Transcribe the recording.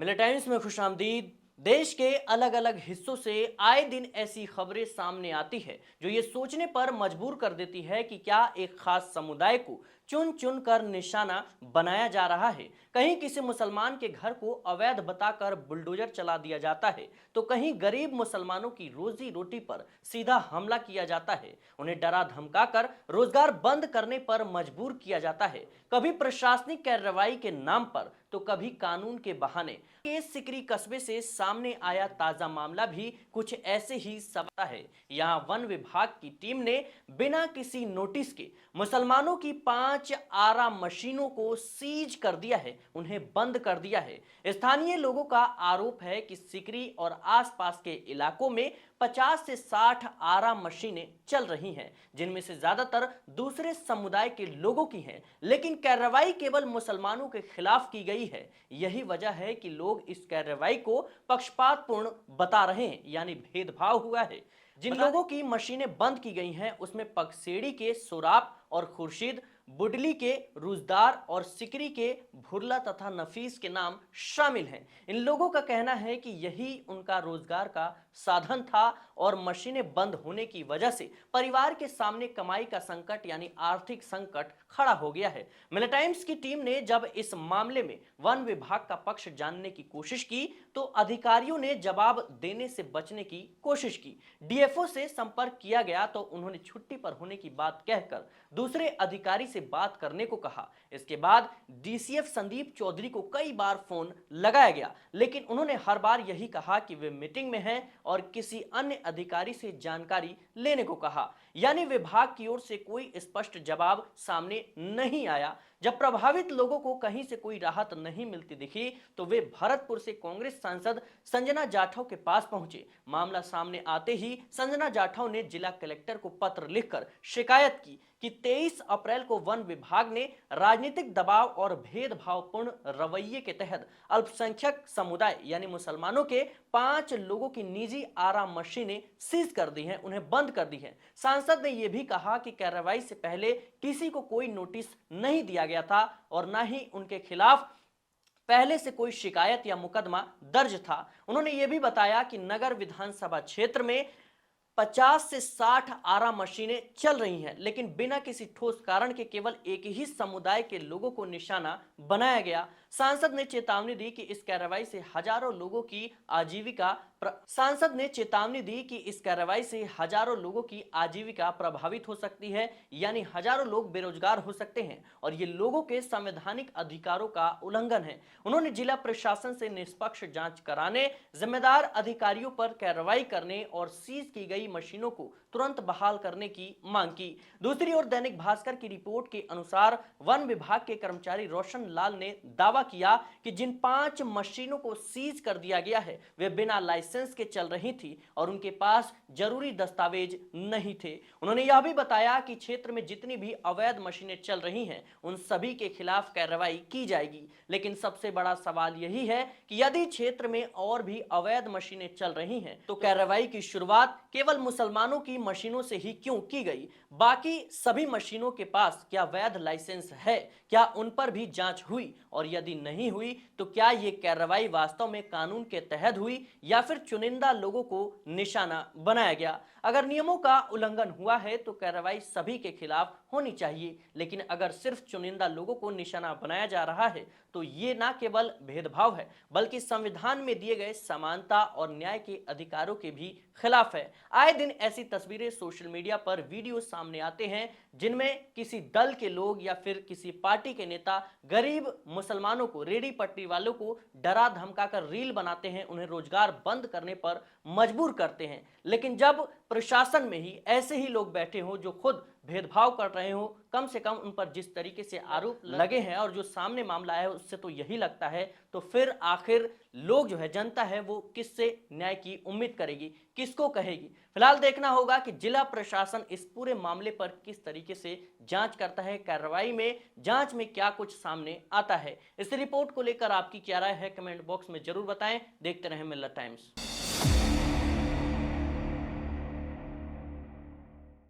मिले टाइम्स में खुशामदीद। देश के अलग अलग हिस्सों से आए दिन ऐसी खबरें सामने आती है जो ये सोचने पर मजबूर कर देती है कि क्या एक खास समुदाय को चुन चुन कर निशाना बनाया जा रहा है। कहीं किसी मुसलमान के घर को अवैध बताकर बुलडोजर चला दिया जाता है, तो कहीं गरीब मुसलमानों की रोजी रोटी पर सीधा हमला किया जाता है। उन्हें डरा धमकाकर रोजगार बंद करने पर मजबूर किया जाता है, कभी प्रशासनिक कार्रवाई के नाम पर तो कभी कानून के बहाने। के सिकरी कस्बे से सामने आया ताजा मामला भी कुछ ऐसे ही सवाल है। यहाँ वन विभाग की टीम ने बिना किसी नोटिस के मुसलमानों की 5 आरा मशीनों को सीज कर दिया है, उन्हें बंद कर दिया है। स्थानीय लोगों का आरोप है कि सिकरी और आसपास के इलाकों में 50 से 60 आरा मशीनें चल रही हैं, जिनमें से ज्यादातर दूसरे समुदाय के लोगों की हैं, लेकिन कार्रवाई केवल मुसलमानों के खिलाफ की गई है। यही वजह है कि लोग इस कार्रवाई को पक्षपातपूर्ण बता रहे हैं, यानी भेदभाव हुआ है। जिन लोगों की मशीनें बंद की गई हैं उसमें पगसेड़ी के सोराब और खुर्शीद, बुडली के रुजदार और सिकरी के भुरला तथा नफीस के नाम शामिल हैं। इन लोगों का कहना है कि यही उनका रोजगार का साधन था और मशीनें बंद होने की वजह से परिवार के सामने कमाई का संकट यानी आर्थिक संकट खड़ा हो गया है। मिले टाइम्स की टीम ने जब इस मामले में वन विभाग का पक्ष जानने की कोशिश की तो अधिकारियों ने जवाब देने से बचने की कोशिश की। डीएफओ से संपर्क किया गया तो उन्होंने छुट्टी पर होने की बात कहकर दूसरे अधिकारी से बात करने को कहा। इसके बाद डीसीएफ संदीप चौधरी को कई बार फोन लगाया गया, लेकिन उन्होंने हर बार यही कहा कि वे मीटिंग में हैं और किसी अन्य अधिकारी से जानकारी लेने को कहा। यानी विभाग की ओर से कोई स्पष्ट जवाब सामने नहीं आया। जब प्रभावित लोगों को कहीं से कोई राहत नहीं मिलती दिखी तो वे भरतपुर से कांग्रेस सांसद संजना जाठव के पास पहुंचे। मामला सामने आते ही संजना जाठव ने जिला कलेक्टर को पत्र लिखकर शिकायत की कि 23 अप्रैल को वन विभाग ने राजनीतिक दबाव और भेदभावपूर्ण रवैये के तहत अल्पसंख्यक समुदाय यानी मुसलमानों के 5 लोगों की निजी आराम मशीनें सीज कर दी हैं, उन्हें बंद कर दी हैं। सांसद ने यह भी कहा कि कार्रवाई से पहले किसी को कोई नोटिस नहीं दिया गया था और न ही उनके खिलाफ पहले से कोई शिकायत या मुकदमा दर्ज था। उन्होंने यह भी बताया कि नगर विधानसभा क्षेत्र में 50 से 60 आरा मशीनें चल रही हैं, लेकिन बिना किसी ठोस कारण के केवल एक ही समुदाय के लोगों को निशाना बनाया गया। सांसद ने चेतावनी दी कि इस कार्रवाई से हजारों लोगों की आजीविका प्रभावित हो सकती है, यानी हजारों लोग बेरोजगार हो सकते हैं और ये लोगों के संवैधानिक अधिकारों का उल्लंघन है। उन्होंने जिला प्रशासन से निष्पक्ष जांच कराने, जिम्मेदार अधिकारियों पर कार्रवाई करने और सीज की गई मशीनों को तुरंत बहाल करने की मांग की। दूसरी ओर दैनिक भास्कर की रिपोर्ट के अनुसार वन विभाग के कर्मचारी रोशन लाल ने दावा किया कि जिन 5 मशीनों को सीज कर दिया गया है वे बिना लाइसेंस के चल रही थी और उनके पास जरूरी दस्तावेज नहीं थे। उन्होंने यह भी बताया कि क्षेत्र में जितनी भी अवैध मशीनें चल रही हैं उन सभी के खिलाफ कार्रवाई की जाएगी। लेकिन सबसे बड़ा सवाल यही है कि यदि क्षेत्र में और भी अवैध मशीनें चल रही हैं तो कार्रवाई की शुरुआत केवल मुसलमानों की मशीनों से ही क्यों की गई? बाकी सभी मशीनों के पास क्या वैध लाइसेंस है? क्या उन पर भी जांच हुई? और यदि नहीं हुई तो क्या ये कार्रवाई वास्तव में कानून के तहत हुई या फिर चुनिंदा लोगों को निशाना बनाया गया? अगर नियमों का उल्लंघन हुआ है तो कार्रवाई सभी के खिलाफ होनी चाहिए, लेकिन अगर सिर्फ चुनिंदा लोगों को निशाना बनाया जा रहा है तो ये ना केवल भेदभाव है बल्कि संविधान में दिए गए समानता और न्याय के अधिकारों के भी खिलाफ है। आए दिन ऐसी तस्वीरें सोशल मीडिया पर वीडियो सामने आते हैं जिनमें किसी दल के लोग या फिर किसी पार्टी के नेता गरीब मुसलमानों को, रेडी पटरी वालों को डरा धमकाकर रील बनाते हैं, उन्हें रोजगार बंद करने पर मजबूर करते हैं। लेकिन जब प्रशासन में ही ऐसे ही लोग बैठे हों जो खुद भेदभाव कर रहे हो, कम से कम उन पर जिस तरीके से आरोप लगे हैं और जो सामने मामला है उससे तो यही लगता है, तो फिर आखिर लोग जो है, जनता है, वो किससे न्याय की उम्मीद करेगी, किसको कहेगी? फिलहाल देखना होगा कि जिला प्रशासन इस पूरे मामले पर किस तरीके से जांच करता है, कार्रवाई में, जांच में क्या कुछ सामने आता है। इस रिपोर्ट को लेकर आपकी क्या राय है, कमेंट बॉक्स में जरूर बताएं। देखते रहें मिल्लत टाइम्स।